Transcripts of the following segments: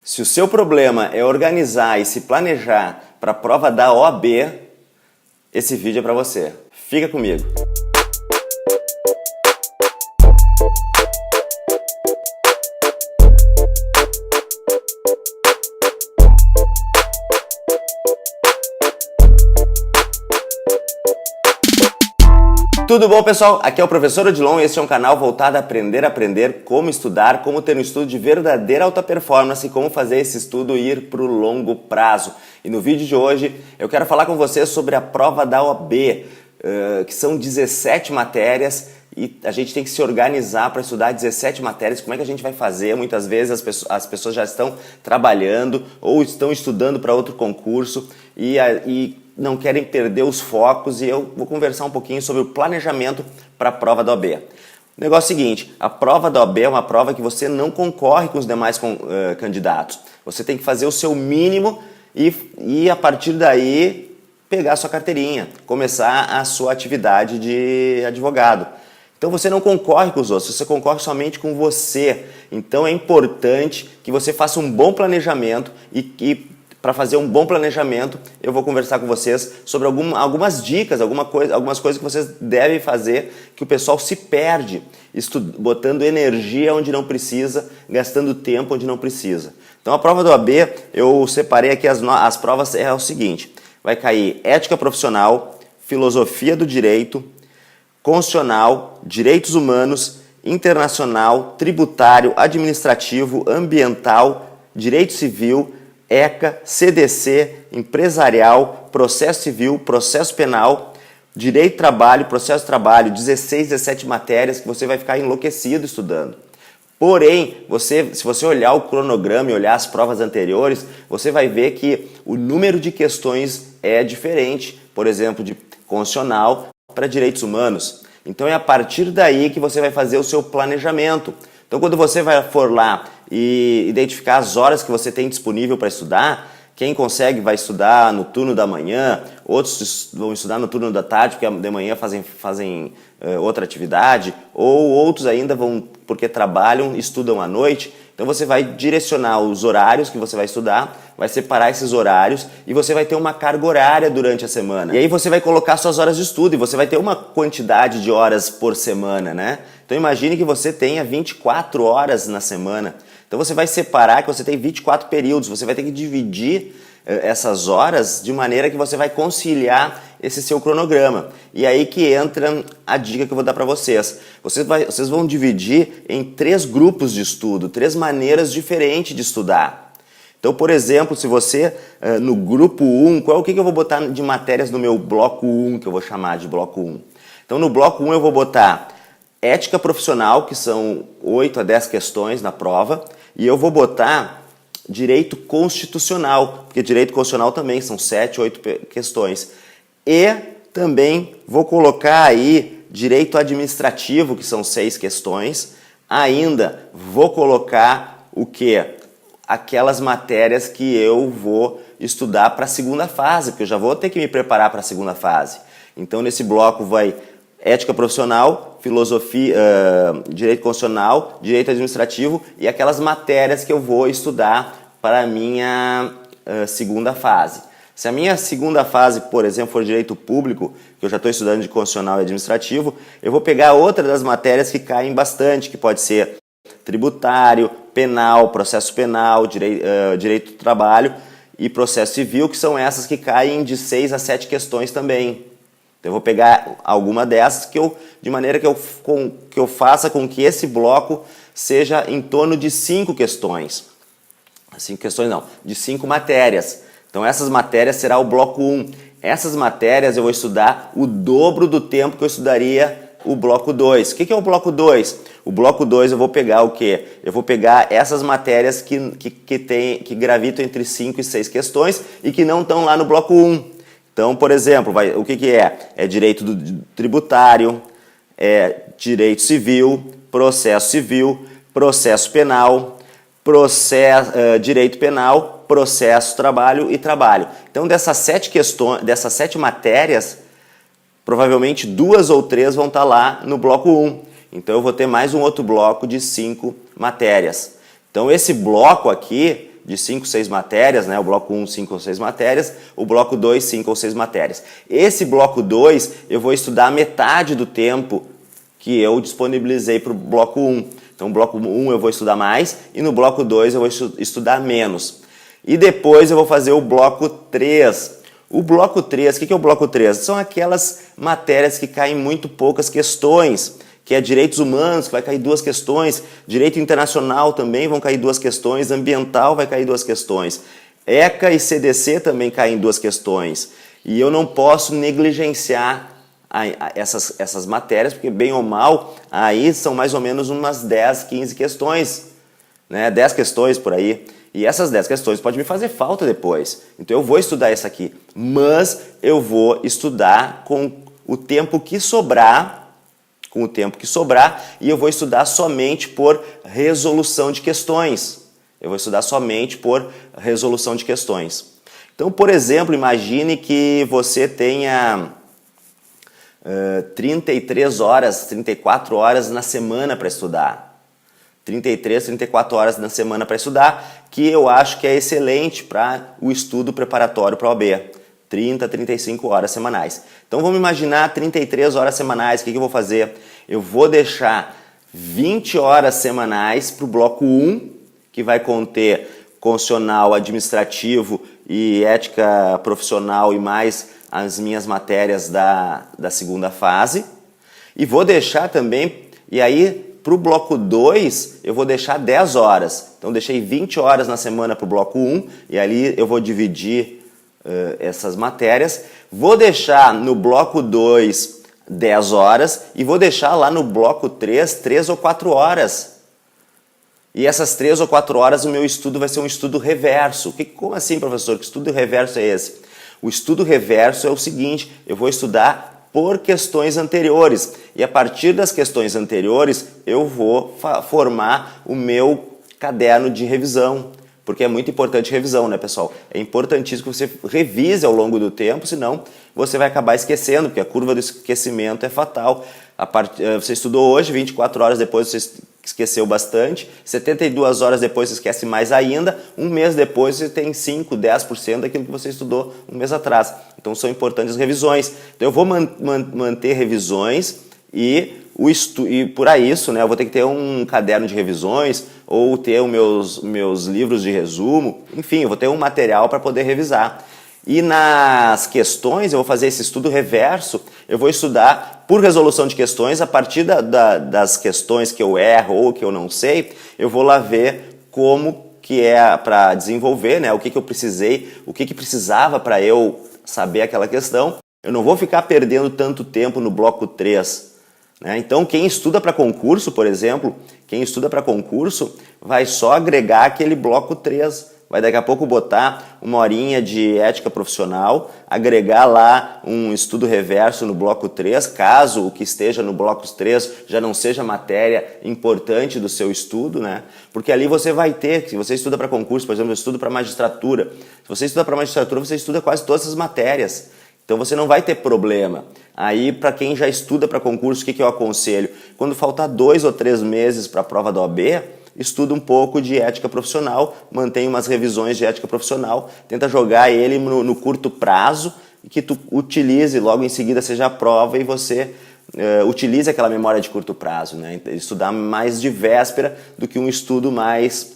Se o seu problema é organizar e se planejar para a prova da OAB, esse vídeo é para você. Fica comigo. Tudo bom, pessoal? Aqui é o Professor Odilon e este é um canal voltado a aprender como estudar, como ter um estudo de verdadeira alta performance e como fazer esse estudo ir para o longo prazo. E no vídeo de hoje eu quero falar com vocês sobre a prova da OAB, que são 17 matérias e a gente tem que se organizar para estudar 17 matérias. Como é que a gente vai fazer? Muitas vezes as pessoas já estão trabalhando ou estão estudando para outro concurso e não querem perder os focos, e eu vou conversar um pouquinho sobre o planejamento para a prova da OAB. O negócio é o seguinte, a prova da OAB é uma prova que você não concorre com os demais candidatos. Você tem que fazer o seu mínimo e a partir daí pegar a sua carteirinha, começar a sua atividade de advogado. Então você não concorre com os outros, você concorre somente com você. Então é importante que você faça um bom planejamento e para fazer um bom planejamento, eu vou conversar com vocês sobre algumas dicas, algumas coisas que vocês devem fazer, que o pessoal se perde, botando energia onde não precisa, gastando tempo onde não precisa. Então a prova do OAB, eu separei aqui as provas, é o seguinte, vai cair ética profissional, filosofia do direito, constitucional, direitos humanos, internacional, tributário, administrativo, ambiental, direito civil, ECA, CDC, empresarial, processo civil, processo penal, direito do trabalho, processo de trabalho, 16, 17 matérias que você vai ficar enlouquecido estudando. Porém, se você olhar o cronograma e olhar as provas anteriores, você vai ver que o número de questões é diferente, por exemplo, de constitucional para direitos humanos. Então é a partir daí que você vai fazer o seu planejamento. Então quando você for lá e identificar as horas que você tem disponível para estudar, quem consegue vai estudar no turno da manhã, outros vão estudar no turno da tarde, porque de manhã fazem outra atividade, ou outros ainda vão, porque trabalham, estudam à noite. Então você vai direcionar os horários que você vai estudar, vai separar esses horários e você vai ter uma carga horária durante a semana. E aí você vai colocar suas horas de estudo e você vai ter uma quantidade de horas por semana, né? Então imagine que você tenha 24 horas na semana. Então você vai separar que você tem 24 períodos, você vai ter que dividir essas horas de maneira que você vai conciliar esse seu cronograma. E aí que entra a dica que eu vou dar para vocês. Vocês vão dividir em 3 grupos de estudo, 3 maneiras diferentes de estudar. Então, por exemplo, se você, no grupo 1, o que eu vou botar de matérias no meu bloco 1, que eu vou chamar de bloco 1? Então, no bloco 1 eu vou botar ética profissional, que são 8 a 10 questões na prova, e eu vou botar direito constitucional, porque direito constitucional também são 7, 8 questões. E também vou colocar aí direito administrativo, que são 6 questões. Ainda vou colocar o quê? Aquelas matérias que eu vou estudar para a segunda fase, porque eu já vou ter que me preparar para a segunda fase. Então nesse bloco vai ética profissional, filosofia, direito constitucional, direito administrativo e aquelas matérias que eu vou estudar para a minha segunda fase. Se a minha segunda fase, por exemplo, for direito público, que eu já estou estudando de constitucional e administrativo, eu vou pegar outra das matérias que caem bastante, que pode ser tributário, penal, processo penal, direito do trabalho e processo civil, que são essas que caem de 6 a 7 questões também. Então eu vou pegar alguma dessas de maneira que eu faça com que esse bloco seja em torno de 5 questões. 5 questões não, de 5 matérias. Então essas matérias será o bloco 1. Essas matérias eu vou estudar o dobro do tempo que eu estudaria o bloco 2. O que é o bloco 2? O bloco 2 eu vou pegar o quê? Eu vou pegar essas matérias que gravitam entre 5 e 6 questões e que não estão lá no bloco 1. Então, por exemplo, o que é? É direito tributário, é direito civil, processo penal, direito penal, processo, trabalho e trabalho. Então, dessas 7 matérias, provavelmente 2 ou 3 vão estar lá no bloco 1. Então eu vou ter mais um outro bloco de 5 matérias. Então esse bloco aqui de 5, 6 matérias, né? O bloco 1, 5 ou 6 matérias, o bloco 2, 5 ou 6 matérias. Esse bloco 2 eu vou estudar metade do tempo que eu disponibilizei para o bloco 1. Então, no bloco 1 eu vou estudar mais e no bloco 2 eu vou estudar menos. E depois eu vou fazer o bloco 3. O bloco 3, o que é o bloco 3? São aquelas matérias que caem muito poucas questões, que é direitos humanos, que vai cair 2 questões, direito internacional também vão cair 2 questões, ambiental vai cair 2 questões, ECA e CDC também caem 2 questões. E eu não posso negligenciar essas matérias, porque bem ou mal, aí são mais ou menos umas 10, 15 questões, né? 10 questões por aí. E essas 10 questões podem me fazer falta depois. Então eu vou estudar essa aqui, mas eu vou estudar com o tempo que sobrar, e eu vou estudar somente por resolução de questões. Então, por exemplo, imagine que você tenha 33 horas, 34 horas na semana para estudar. 33, 34 horas na semana para estudar, que eu acho que é excelente para o estudo preparatório para a OAB. 30, 35 horas semanais. Então vamos imaginar 33 horas semanais, o que eu vou fazer? Eu vou deixar 20 horas semanais para o bloco 1, que vai conter constitucional, administrativo e ética profissional e mais as minhas matérias da segunda fase. E vou deixar também, e aí para o bloco 2 eu vou deixar 10 horas. Então deixei 20 horas na semana para o bloco 1 e ali eu vou dividir essas matérias. Vou deixar no bloco 2 10 horas e vou deixar lá no bloco 3 3 ou 4 horas. E essas 3 ou 4 horas o meu estudo vai ser um estudo reverso. Como assim, professor? Que estudo reverso é esse? O estudo reverso é o seguinte, eu vou estudar por questões anteriores. E a partir das questões anteriores, eu vou formar o meu caderno de revisão. Porque é muito importante revisão, né, pessoal? É importantíssimo que você revise ao longo do tempo, senão você vai acabar esquecendo, porque a curva do esquecimento é fatal. Você estudou hoje, 24 horas depois você esqueceu bastante, 72 horas depois você esquece mais ainda, um mês depois você tem 5, 10% daquilo que você estudou um mês atrás. Então são importantes as revisões. Então eu vou manter revisões e por isso, né, eu vou ter que ter um caderno de revisões ou ter os meus livros de resumo, enfim, eu vou ter um material para poder revisar. E nas questões, eu vou fazer esse estudo reverso, eu vou estudar por resolução de questões, a partir das questões que eu erro ou que eu não sei, eu vou lá ver como que é para desenvolver, né, o que eu precisei, o que precisava para eu saber aquela questão. Eu não vou ficar perdendo tanto tempo no bloco 3, né? Então, quem estuda para concurso, por exemplo, vai só agregar aquele bloco 3. Vai daqui a pouco botar uma horinha de ética profissional, agregar lá um estudo reverso no bloco 3, caso o que esteja no bloco 3 já não seja matéria importante do seu estudo, né? Porque ali você vai ter, se você estuda para concurso, por exemplo, eu estudo para magistratura. Se você estuda para magistratura, você estuda quase todas as matérias. Então você não vai ter problema. Aí, para quem já estuda para concurso, o que eu aconselho? Quando faltar 2 ou 3 meses para a prova da OAB, estuda um pouco de ética profissional, mantém umas revisões de ética profissional, tenta jogar ele no curto prazo e que tu utilize, logo em seguida seja a prova e você utilize aquela memória de curto prazo, né? Estudar mais de véspera do que um estudo mais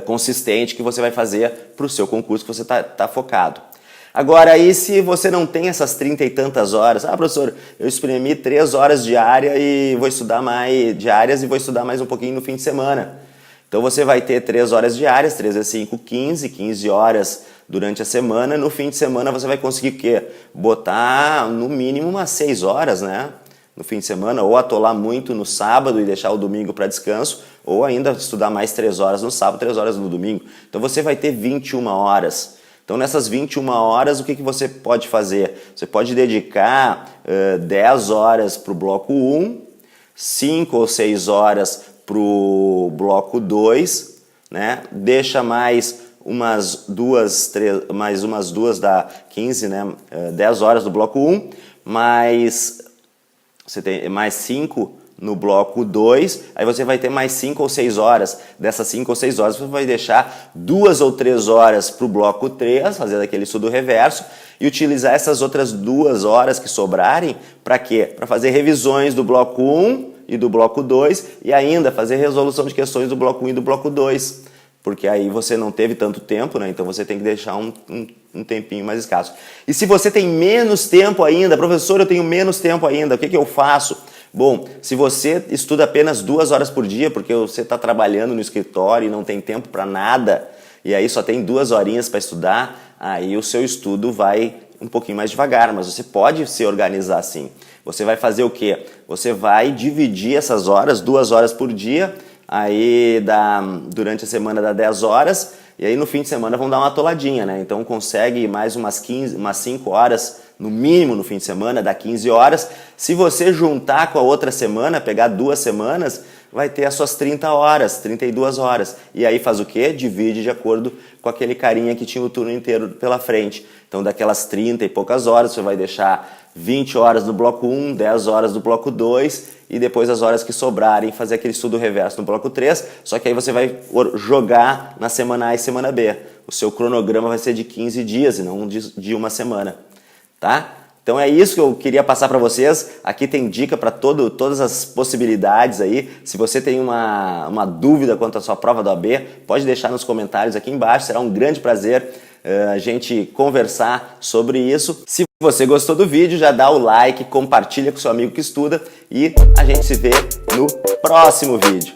consistente que você vai fazer para o seu concurso que você tá focado. Agora, aí se você não tem essas 30 e tantas horas, professor, eu espremi 3 horas diárias e vou estudar mais um pouquinho no fim de semana. Então você vai ter 3 horas diárias, 3 vezes 5, 15 horas durante a semana. No fim de semana você vai conseguir o quê? Botar no mínimo umas 6 horas, né? No fim de semana, ou atolar muito no sábado e deixar o domingo para descanso, ou ainda estudar mais 3 horas no sábado, 3 horas no domingo. Então você vai ter 21 horas. Então, nessas 21 horas, o que você pode fazer? Você pode dedicar 10 horas para o bloco 1, 5 ou 6 horas para o bloco 2, né? Deixa mais umas duas dá 15, né? 10 horas do bloco 1, mais 5 no bloco 2, aí você vai ter mais 5 ou 6 horas. Dessas 5 ou 6 horas você vai deixar 2 ou 3 horas para o bloco 3, fazer aquele estudo reverso, e utilizar essas outras 2 horas que sobrarem para quê? Para fazer revisões do bloco 1 e do bloco 2 e ainda fazer resolução de questões do bloco 1 e do bloco 2. Porque aí você não teve tanto tempo, né? Então você tem que deixar um tempinho mais escasso. E se você tem menos tempo ainda, professor, eu tenho menos tempo ainda, o que eu faço? Bom, se você estuda apenas 2 horas por dia, porque você está trabalhando no escritório e não tem tempo para nada, e aí só tem 2 horinhas para estudar, aí o seu estudo vai um pouquinho mais devagar, mas você pode se organizar assim. Você vai fazer o quê? Você vai dividir essas horas, 2 horas por dia, aí durante a semana dá 10 horas, e aí no fim de semana vão dar uma atoladinha, né? Então consegue mais umas 5 horas, no mínimo no fim de semana, dá 15 horas. Se você juntar com a outra semana, pegar 2 semanas, vai ter as suas 30 horas, 32 horas. E aí faz o quê? Divide de acordo com aquele carinha que tinha o turno inteiro pela frente. Então daquelas 30 e poucas horas, você vai deixar 20 horas no bloco 1, 10 horas no bloco 2 e depois as horas que sobrarem fazer aquele estudo reverso no bloco 3, só que aí você vai jogar na semana A e semana B. O seu cronograma vai ser de 15 dias e não de uma semana, tá? Então é isso que eu queria passar para vocês. Aqui tem dica para todas as possibilidades aí. Se você tem uma dúvida quanto à sua prova do AB, pode deixar nos comentários aqui embaixo. Será um grande prazer a gente conversar sobre isso. Se você gostou do vídeo, já dá o like, compartilha com seu amigo que estuda e a gente se vê no próximo vídeo.